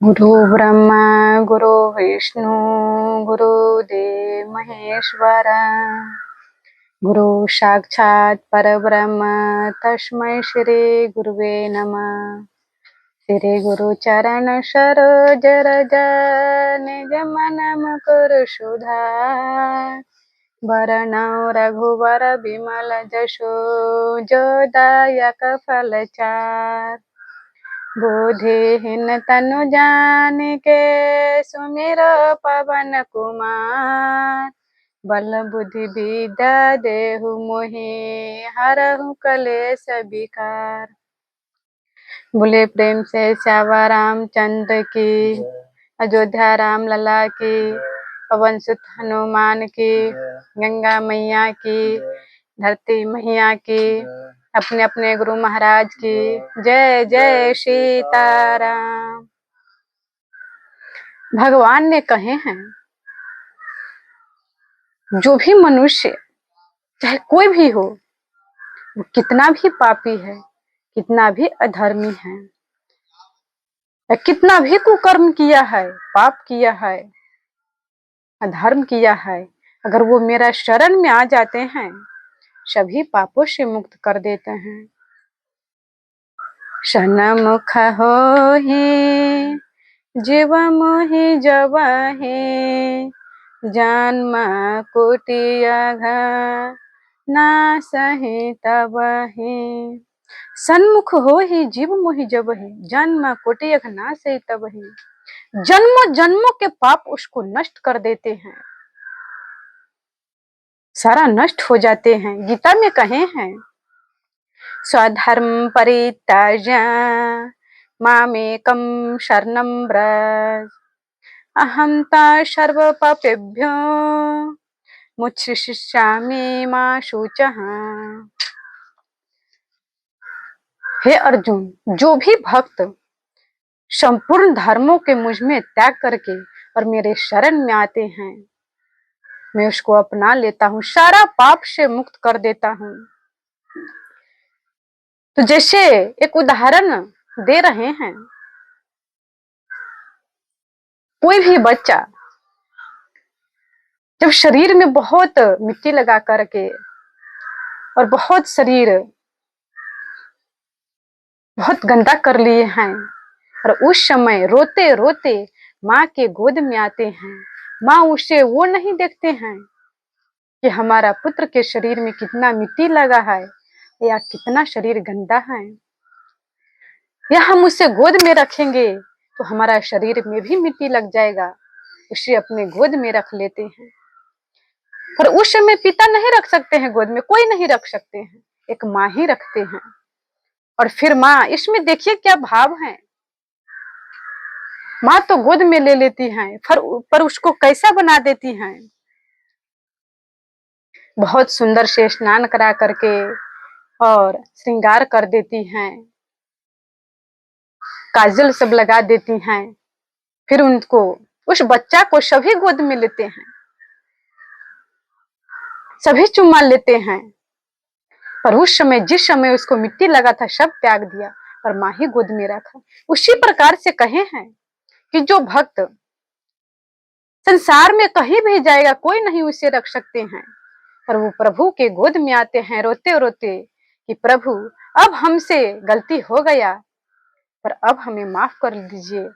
गुरु ब्रह्मा गुरु विष्णु गुरुदेव महेश्वर गुरु साक्षात् परब्रह्म तस्मै श्री गुरुवे नमः। श्री गुरु चरण सरोज रज निज मन मुकुर सुधार वरणौ रघुवर विमल जसो जो दायक फलचार। बुद्धिहीन तनु जानिके सुमिरो पवन कुमार बल बुद्धि विद्या देहु मोहि हरहु कलेश विकार। बोले प्रेम से श्यावा रामचंद्र की, अयोध्या राम लला की, पवन सुत हनुमान की, गंगा मैया की, धरती मैया की, अपने अपने गुरु महाराज की जय जय सीताराम। भगवान ने कहे हैं जो भी मनुष्य चाहे कोई भी हो, वो कितना भी पापी है, कितना भी अधर्मी है, या कितना भी कुकर्म किया है, पाप किया है, अधर्म किया है, अगर वो मेरा शरण में आ जाते हैं सभी पापों से मुक्त कर देते हैं। सन्मुख होहि जीव मोहि जबहि जन्म कोटि अघा नासहि तबहि। सन्मुख होहि जीव मोहि जबहि जन्म कोटि अघ नासहि तबहि। जन्मों जन्मों के पाप उसको नष्ट कर देते हैं, सारा नष्ट हो जाते हैं। गीता में कहे हैं स्वधर्म परित्याज्य मामेकं शरणं व्रज अहं ता सर्व पापेभ्यो मुच्यसिष्यामि मा शुचः। हे अर्जुन, जो भी भक्त संपूर्ण धर्मों के मुझ में त्याग करके और मेरे शरण में आते हैं, मैं उसको अपना लेता हूँ, सारा पाप से मुक्त कर देता हूँ। तो जैसे एक उदाहरण दे रहे हैं, कोई भी बच्चा जब शरीर में बहुत मिट्टी लगा करके और बहुत शरीर बहुत गंदा कर लिए हैं और उस समय रोते रोते माँ के गोद में आते हैं, माँ उसे वो नहीं देखते हैं कि हमारा पुत्र के शरीर में कितना मिट्टी लगा है या कितना शरीर गंदा है, या हम उसे गोद में रखेंगे तो हमारा शरीर में भी मिट्टी लग जाएगा, उसे अपने गोद में रख लेते हैं। पर उस समय पिता नहीं रख सकते हैं गोद में, कोई नहीं रख सकते हैं, एक माँ ही रखते हैं। और फिर माँ, इसमें देखिए क्या भाव है, माँ तो गोद में ले लेती हैं पर उसको कैसा बना देती हैं, बहुत सुंदर से स्नान करा करके और श्रृंगार कर देती हैं, काजल सब लगा देती हैं, फिर उनको उस बच्चा को सभी गोद में लेते हैं, सभी चुम्मा लेते हैं। पर उस समय जिस समय उसको मिट्टी लगा था सब त्याग दिया और माँ ही गोद में रखा। उसी प्रकार से कहे हैं कि जो भक्त संसार में कहीं भी जाएगा कोई नहीं उसे रख सकते हैं, पर वो प्रभु के गोद में आते हैं रोते रोते कि प्रभु अब हमसे गलती हो गया, पर अब हमें माफ कर दीजिए।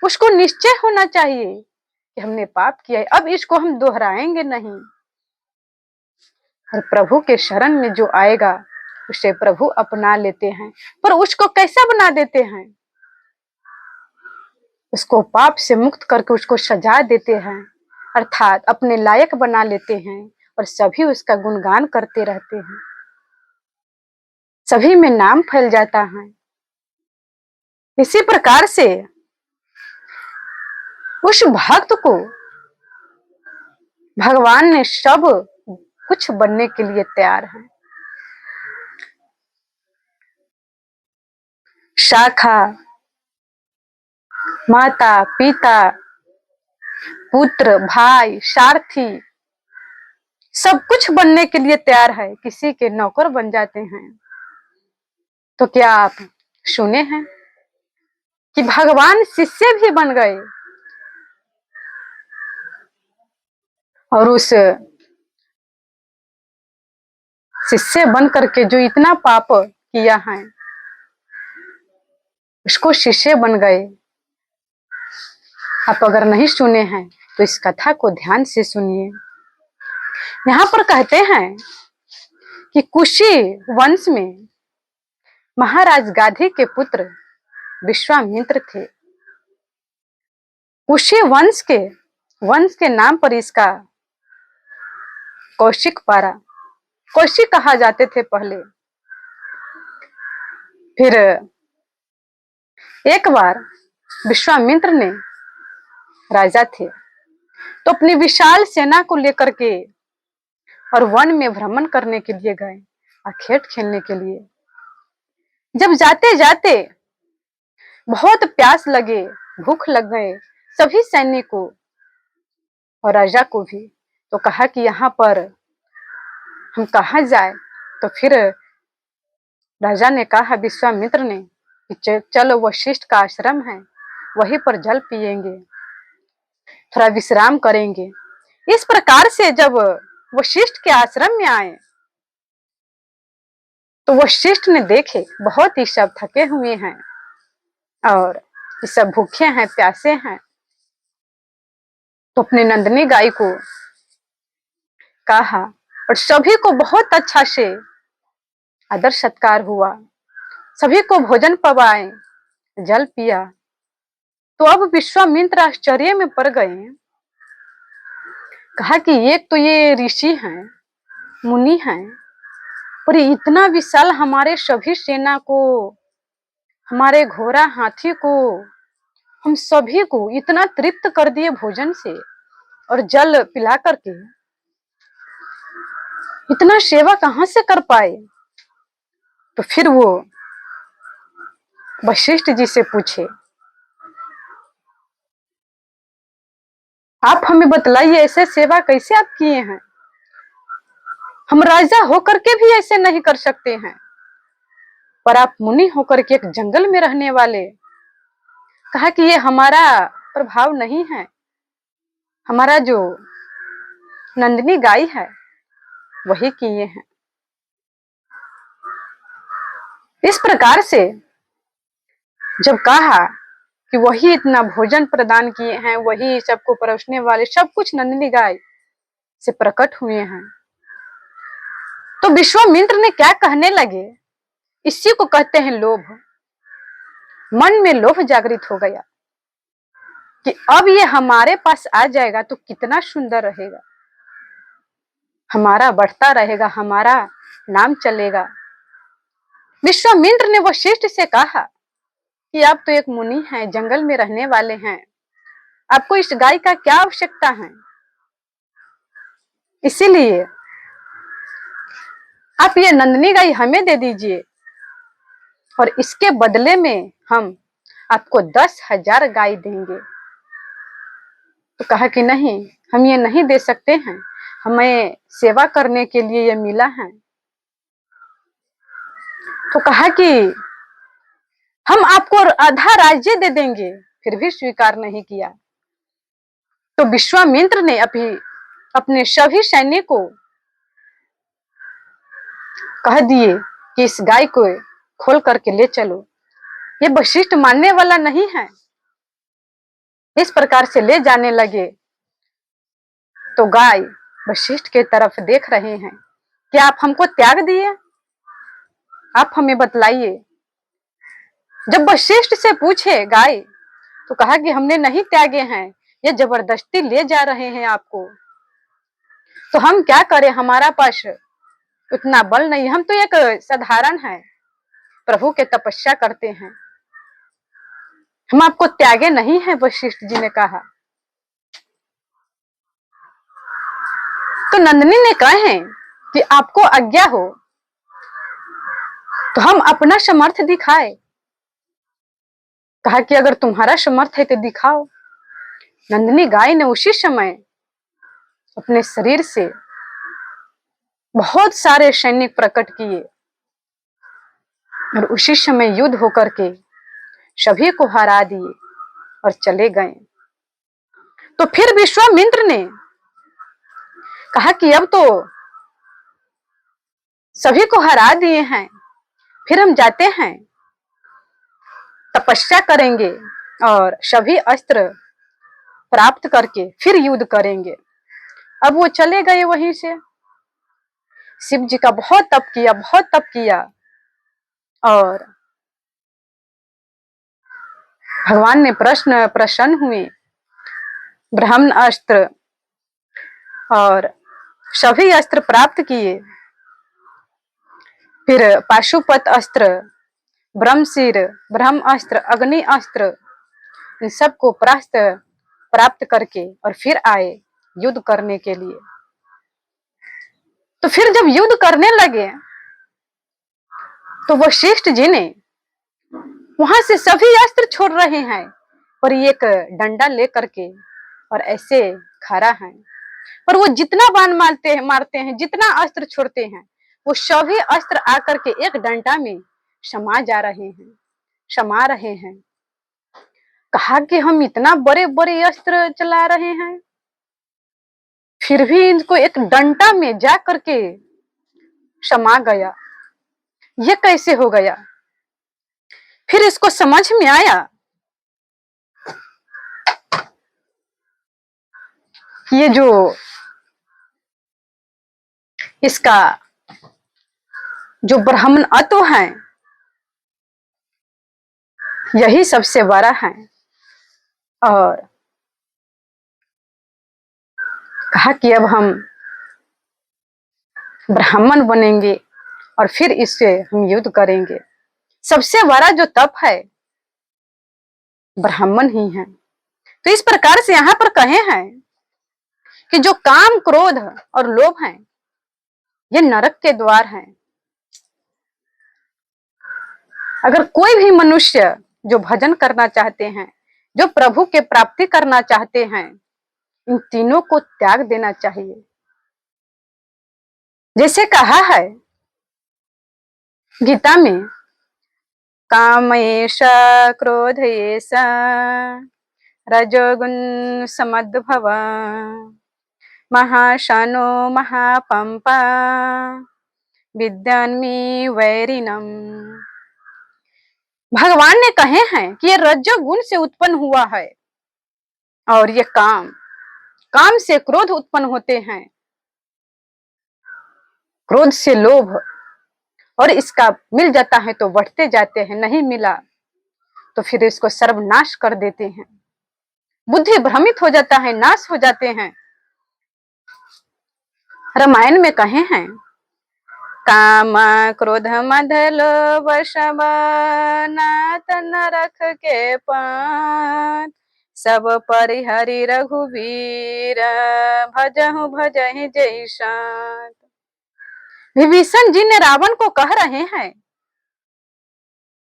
उसको निश्चय होना चाहिए कि हमने पाप किया है, अब इसको हम दोहराएंगे नहीं। और प्रभु के शरण में जो आएगा उसे प्रभु अपना लेते हैं, पर उसको कैसा बना देते हैं, उसको पाप से मुक्त करके उसको सजा देते हैं, अर्थात अपने लायक बना लेते हैं और सभी उसका गुणगान करते रहते हैं, सभी में नाम फैल जाता है। इसी प्रकार से उस भक्त को भगवान ने सब कुछ बनने के लिए तैयार है। शाखा, माता, पिता, पुत्र, भाई, सारथी, सब कुछ बनने के लिए तैयार है। किसी के नौकर बन जाते हैं। तो क्या आप सुने हैं कि भगवान शिष्य भी बन गए और उस शिष्य बन करके जो इतना पाप किया है उसको शिष्य बन गए। आप अगर नहीं सुने हैं तो इस कथा को ध्यान से सुनिए। यहाँ पर कहते हैं कि कुशी वंश में महाराज गाधी के पुत्र विश्वामित्र थे। कुशी वंश के नाम पर इसका कौशिक पारा, कौशिक कहा जाते थे पहले। फिर एक बार विश्वामित्र ने राजा थे तो अपनी विशाल सेना को लेकर के और वन में भ्रमण करने के लिए गए, खेल खेलने के लिए। जब जाते जाते बहुत प्यास लगे, भूख लग गए सभी सैनिकों और राजा को भी, तो कहा कि यहाँ पर हम कहाँ जाए। तो फिर राजा ने कहा विश्वामित्र ने कि चलो वशिष्ठ का आश्रम है, वहीं पर जल पिएंगे, थोड़ा विश्राम करेंगे। इस प्रकार से जब वशिष्ठ के आश्रम में आए तो वशिष्ठ ने देखे बहुत ही सब थके हुए हैं और सब भूखे हैं, प्यासे हैं। तो अपने नंदिनी गाय को कहा और सभी को बहुत अच्छा से आदर सत्कार हुआ, सभी को भोजन पवाए, जल पिया। तो अब विश्वामित्र आश्चर्य में पड़ गए। कहा कि एक तो ये ऋषि हैं, मुनि हैं, पर इतना विशाल हमारे सभी सेना को, हमारे घोड़ा हाथी को, हम सभी को इतना तृप्त कर दिए भोजन से और जल पिला करके, इतना सेवा कहां से कर पाए। तो फिर वो वशिष्ठ जी से पूछे, आप हमें बतलाइए ऐसे सेवा कैसे आप किए हैं, हम राजा होकर के भी ऐसे नहीं कर सकते हैं, पर आप मुनि होकर के एक जंगल में रहने वाले। कहा कि ये हमारा प्रभाव नहीं है, हमारा जो नंदिनी गाय है वही किए हैं। इस प्रकार से जब कहा कि वही इतना भोजन प्रदान किए हैं, वही सबको परोसने वाले, सब कुछ नंदिनी गाय से प्रकट हुए हैं, तो विश्वामित्र ने क्या कहने लगे, इसी को कहते हैं लोभ। मन में लोभ जागृत हो गया कि अब ये हमारे पास आ जाएगा तो कितना सुंदर रहेगा, हमारा बढ़ता रहेगा, हमारा नाम चलेगा। विश्वामित्र ने वशिष्ठ से कहा कि आप तो एक मुनि हैं, जंगल में रहने वाले हैं, आपको इस गाय का क्या आवश्यकता है, इसीलिए आप ये नंदिनी गाय हमें दे दीजिए और इसके बदले में हम आपको 10,000 गाय देंगे। तो कहा कि नहीं, हम ये नहीं दे सकते हैं, हमें सेवा करने के लिए ये मिला है। तो कहा कि हम आपको आधा राज्य दे देंगे, फिर भी स्वीकार नहीं किया। तो विश्वामित्र ने अपने सभी सैनिकों कह दिए कि इस गाय को खोल करके ले चलो, ये वशिष्ठ मानने वाला नहीं है। इस प्रकार से ले जाने लगे तो गाय वशिष्ठ के तरफ देख रहे हैं कि आप हमको त्याग दिए, आप हमें बतलाइए। जब वशिष्ठ से पूछे गाय तो कहा कि हमने नहीं त्यागे हैं, ये जबरदस्ती ले जा रहे हैं आपको, तो हम क्या करें, हमारा पास उतना बल नहीं, हम तो एक साधारण है, प्रभु के तपस्या करते हैं, हम आपको त्यागे नहीं है, वशिष्ठ जी ने कहा। तो नंदिनी ने कहे कि आपको आज्ञा हो तो हम अपना समर्थ दिखाए। कहा कि अगर तुम्हारा समर्थ है तो दिखाओ। नंदिनी गाय ने उसी समय अपने शरीर से बहुत सारे सैनिक प्रकट किए और उसी समय युद्ध होकर के सभी को हरा दिए और चले गए। तो फिर विश्वामित्र ने कहा कि अब तो सभी को हरा दिए हैं, फिर हम जाते हैं, तपस्या करेंगे और सभी अस्त्र प्राप्त करके फिर युद्ध करेंगे। अब वो चले गए वहीं से। शिव जी का बहुत तप किया, बहुत तप किया, और भगवान ने प्रसन्न हुए। ब्रह्म अस्त्र और सभी अस्त्र प्राप्त किए। फिर पाशुपत अस्त्र, ब्रह्मशीर, ब्रह्म अस्त्र, अग्नि अस्त्र, इन सबको प्राप्त करके और फिर आए युद्ध करने के लिए। तो फिर जब युद्ध करने लगे तो वशिष्ठ जी ने वहां से सभी अस्त्र छोड़ रहे हैं और एक डंडा लेकर के और ऐसे खड़ा है, पर वो जितना बाण मारते हैं, जितना अस्त्र छोड़ते हैं, वो सभी अस्त्र आकर के एक डंडा में समा रहे हैं। कहा कि हम इतना बड़े बड़े अस्त्र चला रहे हैं, फिर भी इनको एक डंडा में जा करके समा गया, ये कैसे हो गया? फिर इसको समझ में आया कि ये जो इसका जो ब्राह्मण तत्व है यही सबसे बड़ा है। और कहा कि अब हम ब्राह्मण बनेंगे और फिर इससे हम युद्ध करेंगे। सबसे बड़ा जो तप है ब्राह्मण ही है। तो इस प्रकार से यहाँ पर कहे हैं कि जो काम, क्रोध और लोभ है, ये नरक के द्वार हैं। अगर कोई भी मनुष्य जो भजन करना चाहते हैं, जो प्रभु के प्राप्ति करना चाहते हैं, इन तीनों को त्याग देना चाहिए। जैसे कहा है गीता में, कामेश क्रोधेश रजोगुण समद्भव महाशनो महापंपा विद्यान्मी वैरिणम। भगवान ने कहे हैं कि ये रजोगुण से उत्पन्न हुआ है और ये काम से क्रोध उत्पन्न होते हैं, क्रोध से लोभ, और इसका मिल जाता है तो बढ़ते जाते हैं, नहीं मिला तो फिर इसको सर्वनाश कर देते हैं। बुद्धि भ्रमित हो जाता है, नाश हो जाते हैं। रामायण में कहे हैं, काम क्रोध मद लोभ सब नाथ नरक के पात सब परिहरि रघुवीर भजहु भजहि जय सात। विभीषण जी ने रावण को कह रहे हैं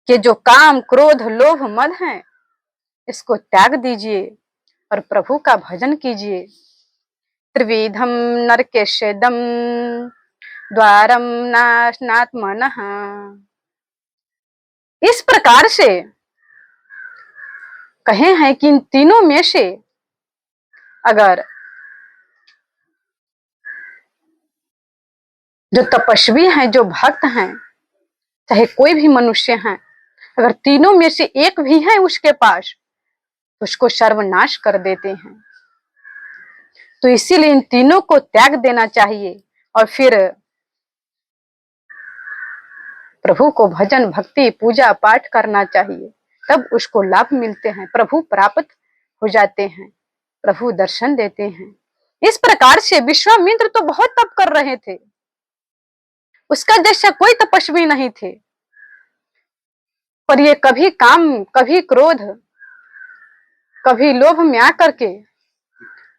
कि जो काम, क्रोध, लोभ, मद है, इसको त्याग दीजिए और प्रभु का भजन कीजिए। त्रिविधम नरकेशेदम द्वारम नाशनात्मनः। इस प्रकार से कहे हैं कि इन तीनों में से अगर जो तपस्वी हैं, जो भक्त हैं, चाहे कोई भी मनुष्य हैं, अगर तीनों में से एक भी है उसके पास, तो उसको सर्वनाश कर देते हैं। तो इसीलिए इन तीनों को त्याग देना चाहिए और फिर प्रभु को भजन, भक्ति, पूजा पाठ करना चाहिए, तब उसको लाभ मिलते हैं, प्रभु प्राप्त हो जाते हैं, प्रभु दर्शन देते हैं। इस प्रकार से विश्वामित्र तो बहुत तप कर रहे थे, उसका जैसा कोई तपस्वी नहीं थे, पर ये कभी काम, कभी क्रोध, कभी लोभ में आकर के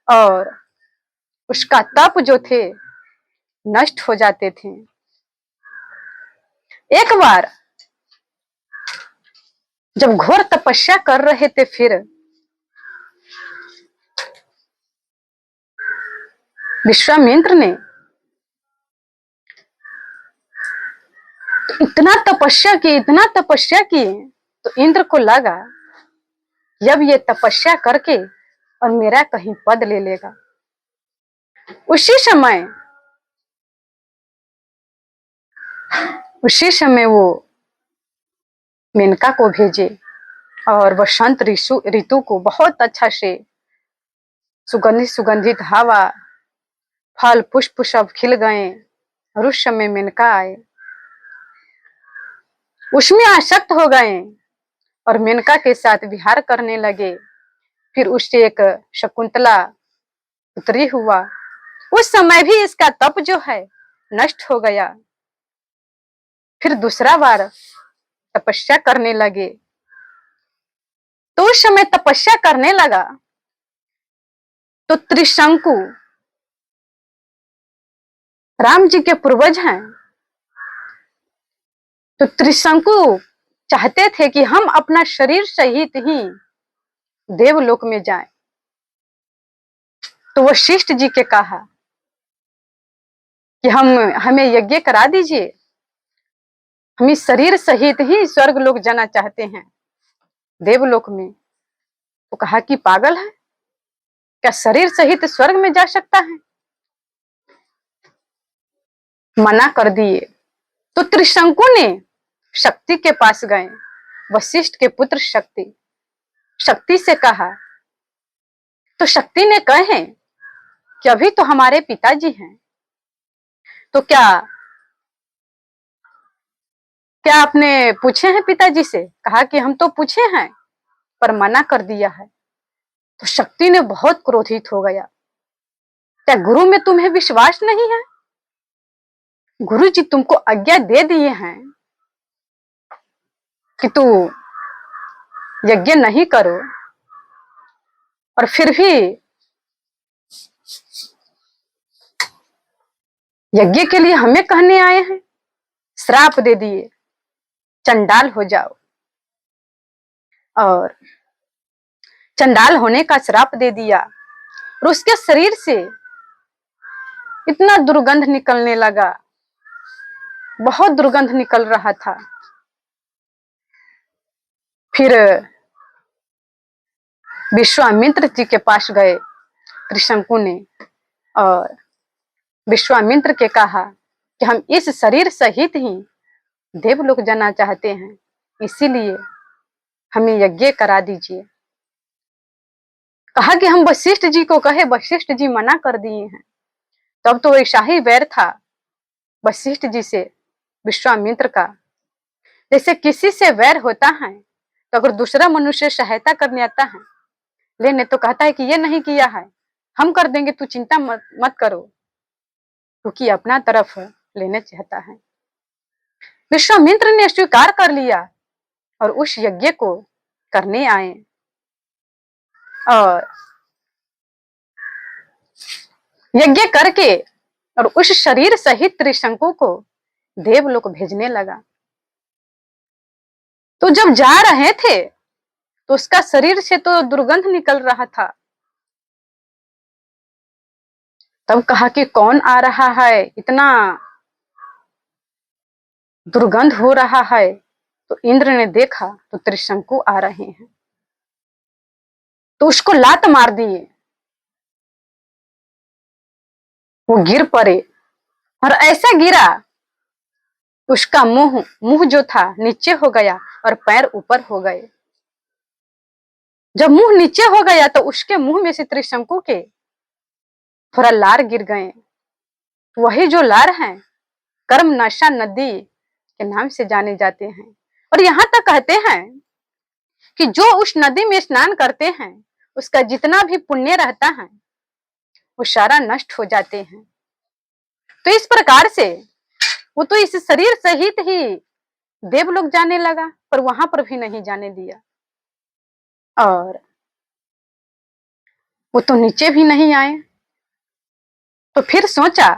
और उसका तप जो थे नष्ट हो जाते थे। एक बार जब घोर तपस्या कर रहे थे, फिर विश्वामित्र ने इतना तपस्या की तो इंद्र को लगा जब ये तपस्या करके और मेरा कहीं पद ले लेगा। उसी समय वो मेनका को भेजे और वसंत ऋतु को बहुत अच्छा से सुगंधित सुगंधित हवा, फल पुष्प सब खिल गए और उस समय मेनका आए, उसमें आसक्त हो गए और मेनका के साथ विहार करने लगे। फिर उससे एक शकुंतला पुत्री हुआ। उस समय भी इसका तप जो है नष्ट हो गया। फिर दूसरा बार तपस्या करने लगे। तो उस समय तपस्या करने लगा तो त्रिशंकु राम जी के पूर्वज हैं। तो त्रिशंकु चाहते थे कि हम अपना शरीर सहित ही देवलोक में जाएं। तो वशिष्ठ जी के कहा कि हमें यज्ञ करा दीजिए, हम इस शरीर सहित ही स्वर्ग लोक जाना चाहते हैं, देवलोक में। तो कहा कि पागल है क्या, शरीर सहित स्वर्ग में जा सकता है? मना कर दिए। तो त्रिशंकु ने शक्ति के पास गए, वशिष्ठ के पुत्र शक्ति से कहा। तो शक्ति ने कहे कि अभी तो हमारे पिताजी हैं, तो क्या आपने पूछे हैं पिताजी से? कहा कि हम तो पूछे हैं पर मना कर दिया है। तो शक्ति ने बहुत क्रोधित हो गया, क्या गुरु में तुम्हें विश्वास नहीं है? गुरु जी तुमको आज्ञा दे दिए हैं कि तू यज्ञ नहीं करो और फिर भी यज्ञ के लिए हमें कहने आए हैं। श्राप दे दिए, चंडाल हो जाओ। और चंडाल होने का श्राप दे दिया और उसके शरीर से इतना दुर्गंध निकलने लगा, बहुत दुर्गंध निकल रहा था। फिर विश्वामित्र जी के पास गए त्रिशंकु ने और विश्वामित्र के कहा कि हम इस शरीर सहित ही देवलोक जाना चाहते हैं, इसीलिए हमें यज्ञ करा दीजिए। कहा कि हम वशिष्ठ जी को कहे, वशिष्ठ जी मना कर दिए हैं। तब तो ऐसा ही वैर था वशिष्ठ जी से विश्वामित्र का। जैसे किसी से वैर होता है तो अगर दूसरा मनुष्य सहायता करने आता है लेने, तो कहता है कि ये नहीं किया है, हम कर देंगे, तू चिंता मत करो, क्योंकि अपना तरफ लेने चाहता है। विश्वामित्र ने स्वीकार कर लिया और उस यज्ञ को करने आए और यज्ञ करके और उस शरीर सहित त्रिशंकु को देवलोक भेजने लगा। तो जब जा रहे थे तो उसका शरीर से तो दुर्गंध निकल रहा था। तब कहा कि कौन आ रहा है, इतना दुर्गंध हो रहा है। तो इंद्र ने देखा तो त्रिशंकु आ रहे हैं, तो उसको लात मार दिए, वो गिर पड़े और ऐसा गिरा उसका मुंह जो था नीचे हो गया और पैर ऊपर हो गए। जब मुंह नीचे हो गया तो उसके मुंह में से त्रिशंकु के थोड़ा लार गिर गए। वही जो लार हैं कर्मनाशा नदी के नाम से जाने जाते हैं। और यहाँ तक कहते हैं कि जो उस नदी में स्नान करते हैं उसका जितना भी पुण्य रहता है वो सारा नष्ट हो जाते हैं। तो इस प्रकार से वो तो इस शरीर सहित ही देवलोक जाने लगा, पर वहां पर भी नहीं जाने दिया और वो तो नीचे भी नहीं आए। तो फिर सोचा,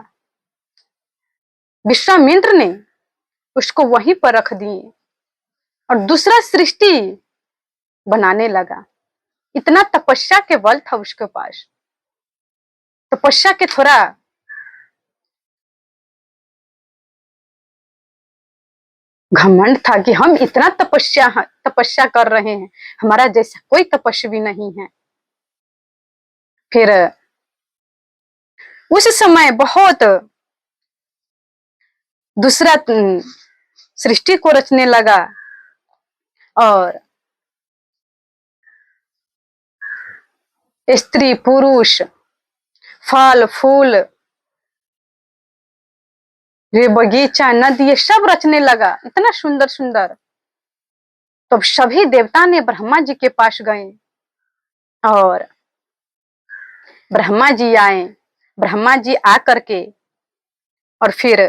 विश्वामित्र ने उसको वहीं पर रख दिए और दूसरा सृष्टि बनाने लगा। इतना तपस्या के बल था उसके पास, तपस्या के थोड़ा घमंड था कि हम इतना तपस्या कर रहे हैं, हमारा जैसा कोई तपस्वी नहीं है। फिर उस समय बहुत दूसरा सृष्टि को रचने लगा और स्त्री पुरुष फल फूल ये बगीचा नदी ये सब रचने लगा, इतना सुंदर सुंदर। तो सभी देवता ने ब्रह्मा जी के पास गए और ब्रह्मा जी आए। ब्रह्मा जी आ करके और फिर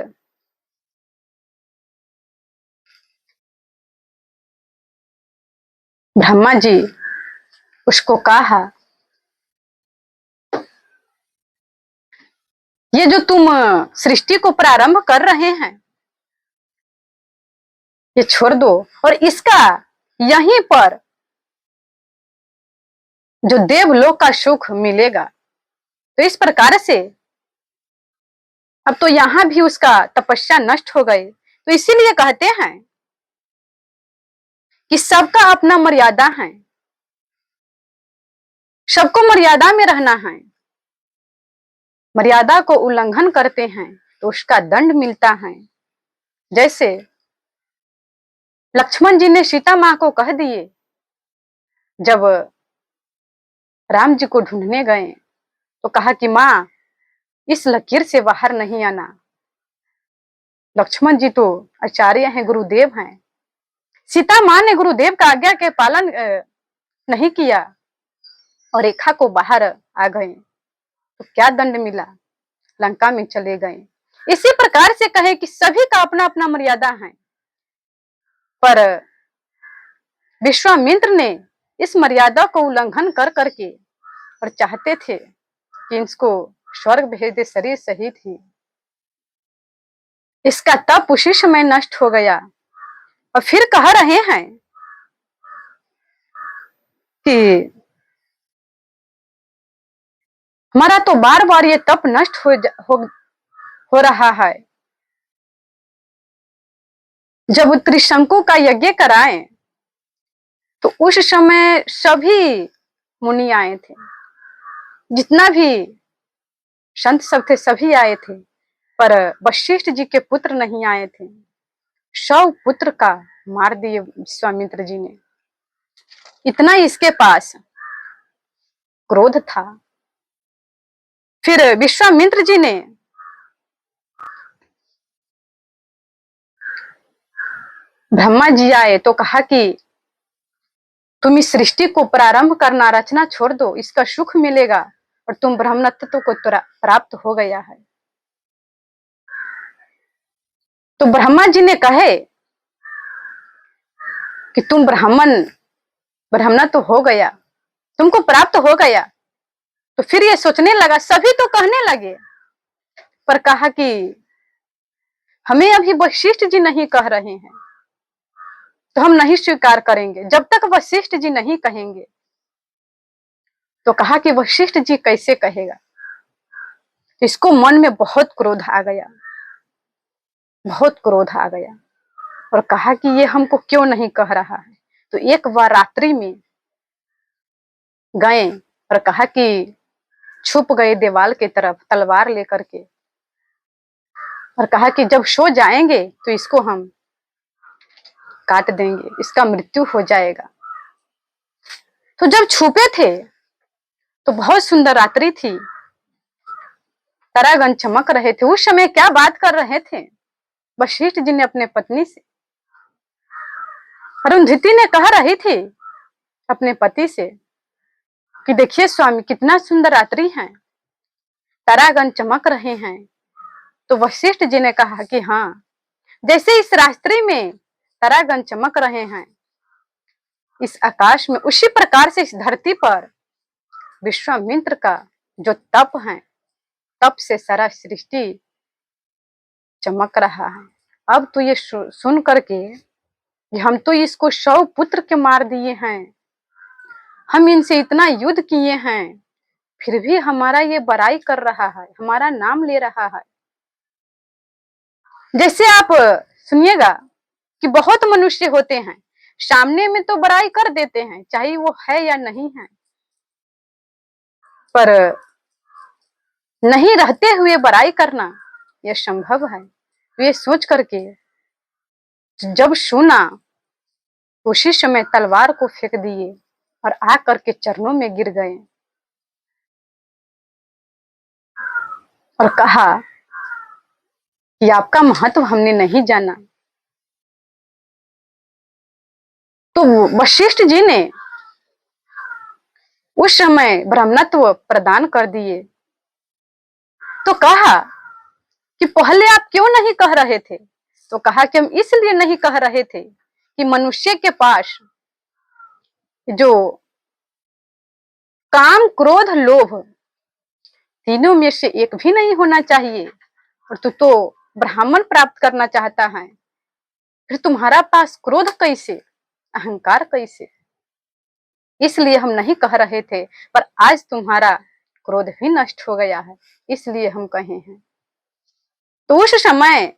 ब्रह्मा जी उसको कहा, ये जो तुम सृष्टि को प्रारंभ कर रहे हैं ये छोड़ दो और इसका यहीं पर जो देवलोक का सुख मिलेगा। तो इस प्रकार से अब तो यहां भी उसका तपस्या नष्ट हो गई। तो इसीलिए कहते हैं कि सबका अपना मर्यादा है, सबको मर्यादा में रहना है। मर्यादा को उल्लंघन करते हैं तो उसका दंड मिलता है। जैसे लक्ष्मण जी ने सीता मां को कह दिए, जब राम जी को ढूंढने गए तो कहा कि मां इस लकीर से बाहर नहीं आना। लक्ष्मण जी तो आचार्य हैं, गुरुदेव हैं। सीता मां ने गुरुदेव का आज्ञा के पालन नहीं किया और रेखा को बाहर आ गए तो क्या दंड मिला, लंका में चले गए। इसी प्रकार से कहे कि सभी का अपना अपना मर्यादा है, पर विश्वामित्र ने इस मर्यादा को उल्लंघन कर करके और चाहते थे कि इसको स्वर्ग भेज दे शरीर सहित ही। इसका तप उसी समय नष्ट हो गया और फिर कह रहे हैं कि हमारा तो बार बार ये तप नष्ट हो रहा है। जब त्रिशंकु का यज्ञ कराए तो उस समय सभी मुनि आए थे, जितना भी संत सब थे सभी आए थे, पर वशिष्ठ जी के पुत्र नहीं आए थे। 100 पुत्र का मार दिए विश्वामित्र जी ने, इतना इसके पास क्रोध था। फिर विश्वामित्र जी ने ब्रह्मा जी आए तो कहा कि तुम इस सृष्टि को प्रारंभ करना, रचना छोड़ दो, इसका सुख मिलेगा और तुम ब्रह्मत्व को प्राप्त हो गया है। तो ब्रह्मा जी ने कहे कि तुम ब्राह्मण तो हो गया, तुमको प्राप्त हो गया। तो फिर ये सोचने लगा, सभी तो कहने लगे, पर कहा कि हमें अभी वशिष्ठ जी नहीं कह रहे हैं तो हम नहीं स्वीकार करेंगे जब तक वशिष्ठ जी नहीं कहेंगे। तो कहा कि वशिष्ठ जी कैसे कहेगा। तो इसको मन में बहुत क्रोध आ गया, बहुत क्रोध आ गया और कहा कि ये हमको क्यों नहीं कह रहा है। तो एक बार रात्रि में गए और कहा कि छुप गए दीवार के तरफ तलवार लेकर के और कहा कि जब सो जाएंगे तो इसको हम काट देंगे, इसका मृत्यु हो जाएगा। तो जब छुपे थे तो बहुत सुंदर रात्रि थी, तारागण चमक रहे थे। उस समय क्या बात कर रहे थे वशिष्ठ जी ने अपने पत्नी से, अरुंधति ने कह रही थी अपने पति से कि देखिए स्वामी कितना सुंदर रात्रि है, तारागण चमक रहे हैं। तो वशिष्ठ जी ने कहा कि हाँ, जैसे इस रात्रि में तारागण चमक रहे हैं इस आकाश में, उसी प्रकार से इस धरती पर विश्वामित्र का जो तप है, तप से सारा सृष्टि चमक रहा है। अब तो ये सुन करके हम तो इसको 100 पुत्र के मार दिए हैं, हम इनसे इतना युद्ध किए हैं, फिर भी हमारा ये बड़ाई कर रहा है, हमारा नाम ले रहा है। जैसे आप सुनिएगा कि बहुत मनुष्य होते हैं, सामने में तो बड़ाई कर देते हैं, चाहे वो है या नहीं है, पर नहीं रहते हुए बड़ाई करना यह संभव है। तो ये सोच करके जब सुना, उसी समय तलवार को फेंक दिए और आकर के चरणों में गिर गए और कहा कि आपका महत्व हमने नहीं जाना। तो वशिष्ठ जी ने उस समय ब्राह्मणत्व प्रदान कर दिए। तो कहा कि पहले आप क्यों नहीं कह रहे थे? तो कहा कि हम इसलिए नहीं कह रहे थे कि मनुष्य के पास जो काम, क्रोध, लोभ तीनों में से एक भी नहीं होना चाहिए, और तू तो ब्राह्मण प्राप्त करना चाहता है, फिर तुम्हारा पास क्रोध कैसे, अहंकार कैसे? इसलिए हम नहीं कह रहे थे, पर आज तुम्हारा क्रोध भी नष्ट हो गया है, इसलिए हम कहे हैं। तो उस समय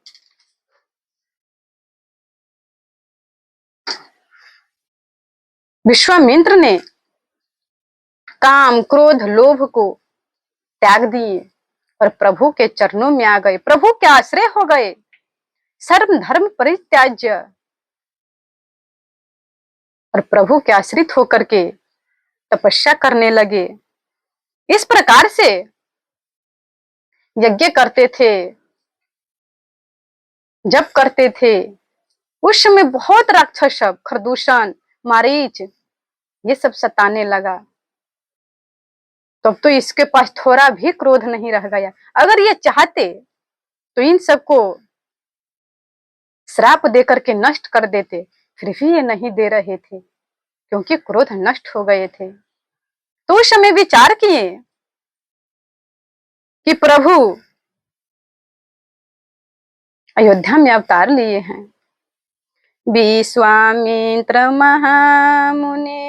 विश्वामित्र ने काम, क्रोध, लोभ को त्याग दिए और प्रभु के चरणों में आ गए, प्रभु के आश्रय हो गए, सर्व धर्म परित्याज्य, और प्रभु के आश्रित होकर के तपस्या करने लगे। इस प्रकार से यज्ञ करते थे, जब करते थे, उस समय बहुत राक्षस सब, खरदूषण, मारीच, ये सब सताने लगा। तब तो इसके पास थोड़ा भी क्रोध नहीं रह गया। अगर ये चाहते तो इन सबको श्राप देकर के नष्ट कर देते, फिर भी ये नहीं दे रहे थे, क्योंकि क्रोध नष्ट हो गए थे। तो उस समय विचार किए कि प्रभु अयोध्या में अवतार लिए हैं। विश्वामित्र महामुनि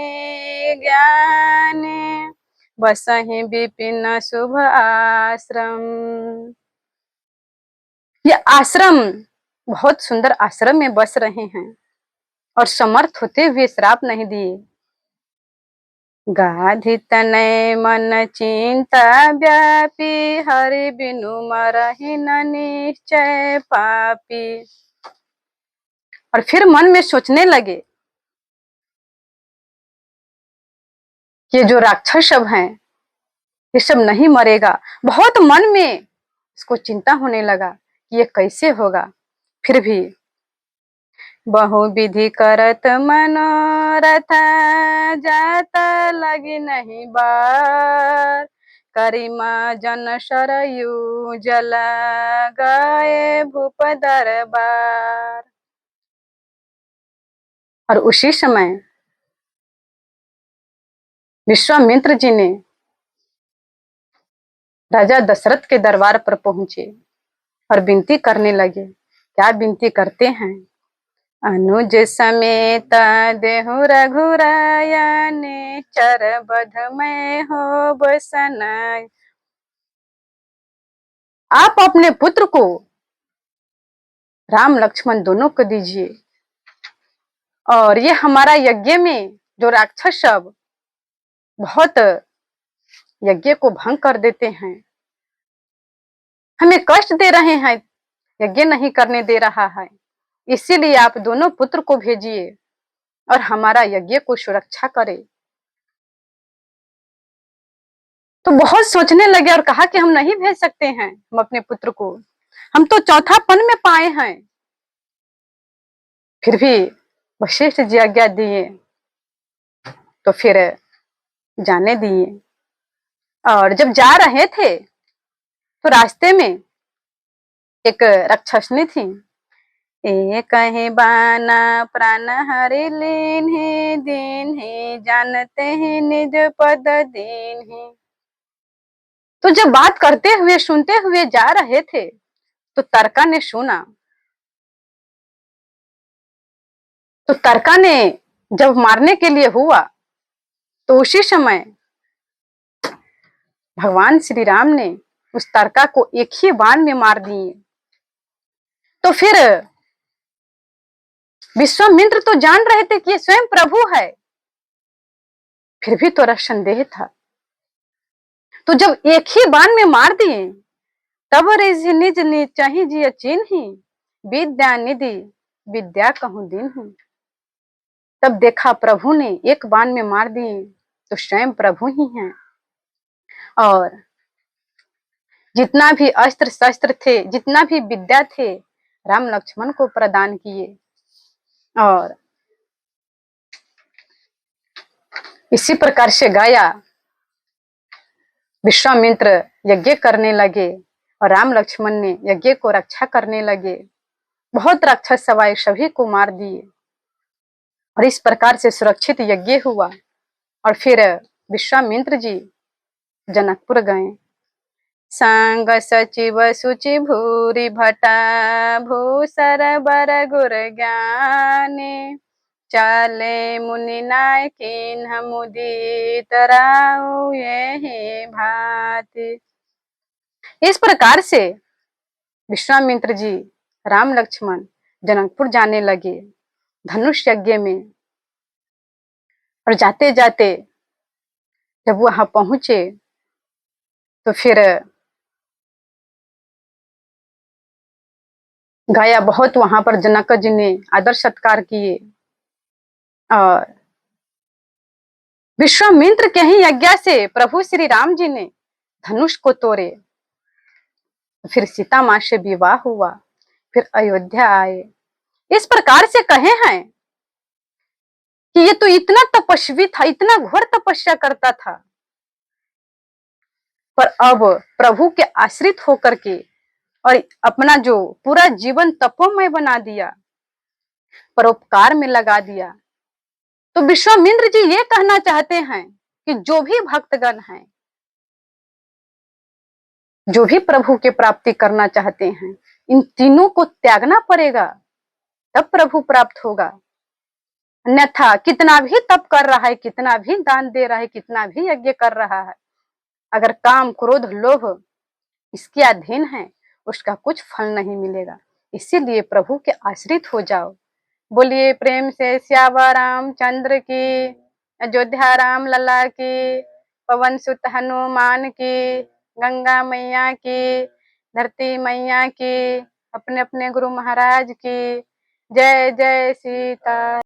ज्ञान, बसहि विपिन शुभ आश्रम। ये आश्रम बहुत सुंदर आश्रम में बस रहे हैं और समर्थ होते हुए श्राप नहीं दिए। गाधि तनय मन चिंता व्यापी, हरि बिनु मरहि न निश्चय पापी। और फिर मन में सोचने लगे कि जो राक्षस सब हैं, ये सब नहीं मरेगा। बहुत मन में इसको चिंता होने लगा कि ये कैसे होगा। फिर भी बहुविधि करत मनोरथ, जाता लगी नहीं बार। करिमा जन सरयू जल, गए भूप दरबार। और उसी समय विश्वामित्र जी ने राजा दशरथ के दरबार पर पहुंचे और विनती करने लगे। क्या विनती करते हैं? अनुज समेत देहु रघुरायन, चर बध में हो बसन। आप अपने पुत्र को, राम लक्ष्मण दोनों को दीजिए, और ये हमारा यज्ञ में जो राक्षस सब बहुत यज्ञ को भंग कर देते हैं, हमें कष्ट दे रहे हैं, यज्ञ नहीं करने दे रहा है, इसीलिए आप दोनों पुत्र को भेजिए और हमारा यज्ञ को सुरक्षा करे। तो बहुत सोचने लगे और कहा कि हम नहीं भेज सकते हैं हम अपने पुत्र को, हम तो चौथापन में पाए हैं। फिर भी वशिष्ठ जी आज्ञा दिए तो फिर जाने दिए। और जब जा रहे थे तो रास्ते में एक राक्षसनी थी। कहे बाना प्राण हरि लीन ही, दीन ही जानते हैं निज पद दीन ही। तो जब बात करते हुए, सुनते हुए जा रहे थे, तो तारका ने सुना। तो तारका ने जब मारने के लिए हुआ, तो उसी समय भगवान श्री राम ने उस तारका को एक ही बाण में मार दिए। तो फिर विश्वामित्र तो जान रहे थे कि ये स्वयं प्रभु है, फिर भी थोड़ा संदेह था। तो जब एक ही बाण में मार दिए, तब रिझ निज निचहि जिय चिन्हि, विद्या निधि विद्या कहूँ दीन्हि। तब देखा प्रभु ने एक बाण में मार दिए तो स्वयं प्रभु ही हैं, और जितना भी अस्त्र शस्त्र थे, जितना भी विद्या थे, राम लक्ष्मण को प्रदान किए। और इसी प्रकार से गया विश्वामित्र यज्ञ करने लगे और राम लक्ष्मण ने यज्ञ को रक्षा करने लगे। बहुत राक्षस सवाए सभी को मार दिए और इस प्रकार से सुरक्षित यज्ञ हुआ। और फिर विश्वामित्र जी जनकपुर गए। सांग सचिव सुचि भूरि भटा, भूसर बर गुर ज्ञाने, चाले मुनि नाय किन्ह मुदित राउ यहि भांति। इस प्रकार से विश्वामित्र जी राम लक्ष्मण जनकपुर जाने लगे धनुष यज्ञ में। और जाते जाते जब वहां पहुंचे तो फिर गया, बहुत वहां पर जनक जी ने आदर सत्कार किए और विश्वामित्र के ही यज्ञ से प्रभु श्री राम जी ने धनुष को तोड़े। फिर सीता मां से विवाह हुआ, फिर अयोध्या आए। इस प्रकार से कहे हैं कि ये तो इतना तपस्वी था, इतना घोर तपस्या करता था, पर अब प्रभु के आश्रित होकर के और अपना जो पूरा जीवन तपोमय बना दिया, परोपकार में लगा दिया। तो विश्वामित्र जी ये कहना चाहते हैं कि जो भी भक्तगण हैं, जो भी प्रभु के प्राप्ति करना चाहते हैं, इन तीनों को त्यागना पड़ेगा, तब प्रभु प्राप्त होगा। अन्यथा कितना भी तप कर रहा है, कितना भी दान दे रहा है, कितना भी यज्ञ कर रहा है, अगर काम क्रोध लोभ इसके अधीन है, उसका कुछ फल नहीं मिलेगा। इसीलिए प्रभु के आश्रित हो जाओ। बोलिए प्रेम से श्यावर रामचंद्र की, अयोध्या राम लला की, पवन सुत हनुमान की, गंगा मैया की, धरती मैया की, अपने अपने गुरु महाराज की। जय जय सीता।